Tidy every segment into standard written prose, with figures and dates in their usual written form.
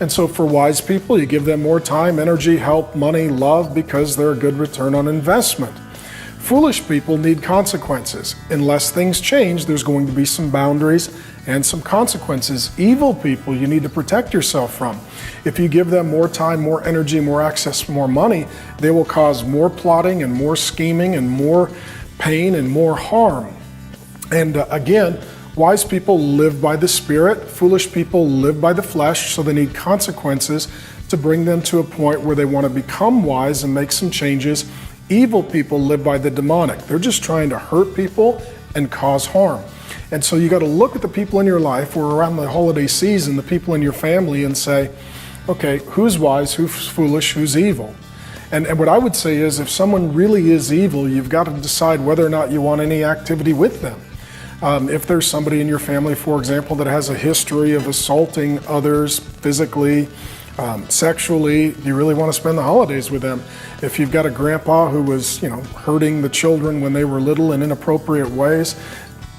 And so for wise people, you give them more time, energy, help, money, love, because they're a good return on investment. Foolish people need consequences. Unless things change, there's going to be some boundaries and some consequences. Evil people, you need to protect yourself from. If you give them more time, more energy, more access, more money, they will cause more plotting and more scheming and more pain and more harm. And again, wise people live by the Spirit. Foolish people live by the flesh, so they need consequences to bring them to a point where they want to become wise and make some changes. Evil people live by the demonic. They're just trying to hurt people and cause harm. And so you got to look at the people in your life or around the holiday season, the people in your family, and say, okay, who's wise, who's foolish, who's evil? And what I would say is, if someone really is evil, you've got to decide whether or not you want any activity with them. If there's somebody in your family, for example, that has a history of assaulting others physically, sexually, do you really want to spend the holidays with them? If you've got a grandpa who was, hurting the children when they were little in inappropriate ways,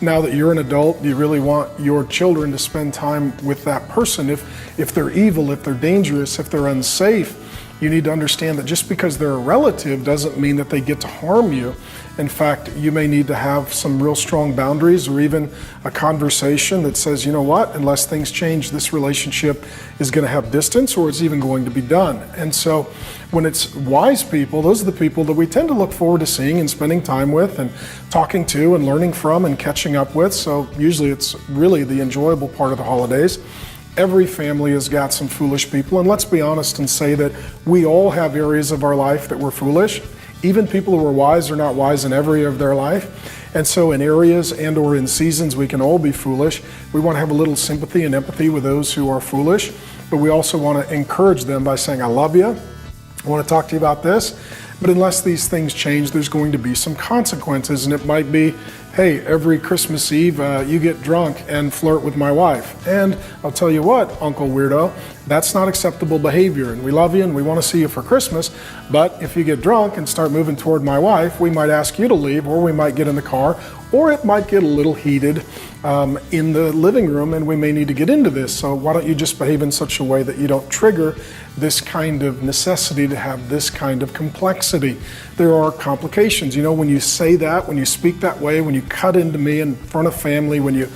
now that you're an adult, do you really want your children to spend time with that person? If they're evil, if they're dangerous, if they're unsafe, you need to understand that just because they're a relative doesn't mean that they get to harm you. In fact, you may need to have some real strong boundaries or even a conversation that says, you know what, unless things change, this relationship is going to have distance or it's even going to be done. And so when it's wise people, those are the people that we tend to look forward to seeing and spending time with and talking to and learning from and catching up with. So usually it's really the enjoyable part of the holidays. Every family has got some foolish people, and let's be honest and say that we all have areas of our life that we're foolish. Even people who are wise are not wise in every area of their life. And so in areas and or in seasons we can all be foolish. We want to have a little sympathy and empathy with those who are foolish, but we also want to encourage them by saying, I love you, I want to talk to you about this. But unless these things change, there's going to be some consequences, and it might be, hey, every Christmas Eve you get drunk and flirt with my wife. And I'll tell you what, Uncle Weirdo, that's not acceptable behavior, and we love you and we want to see you for Christmas, but if you get drunk and start moving toward my wife, we might ask you to leave, or we might get in the car, or it might get a little heated in the living room, and we may need to get into this. So why don't you just behave in such a way that you don't trigger this kind of necessity to have this kind of complexity. There are complications. When you say that, when you speak that way, when you cut into me in front of family, when you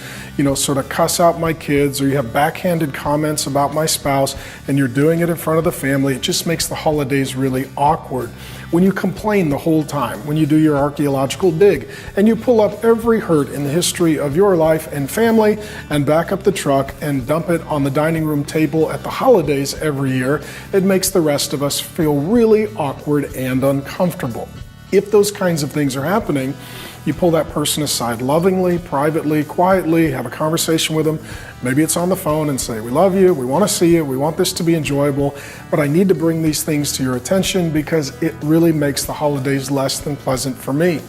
sort of cuss out my kids, or you have backhanded comments about my spouse, and you're doing it in front of the family, it just makes the holidays really awkward. When you complain the whole time, when you do your archaeological dig, and you pull up every hurt in the history of your life and family, and back up the truck and dump it on the dining room table at the holidays every year, it makes the rest of us feel really awkward and uncomfortable. If those kinds of things are happening, you pull that person aside lovingly, privately, quietly, have a conversation with them. Maybe it's on the phone and say, we love you, we want to see you, we want this to be enjoyable, but I need to bring these things to your attention because it really makes the holidays less than pleasant for me.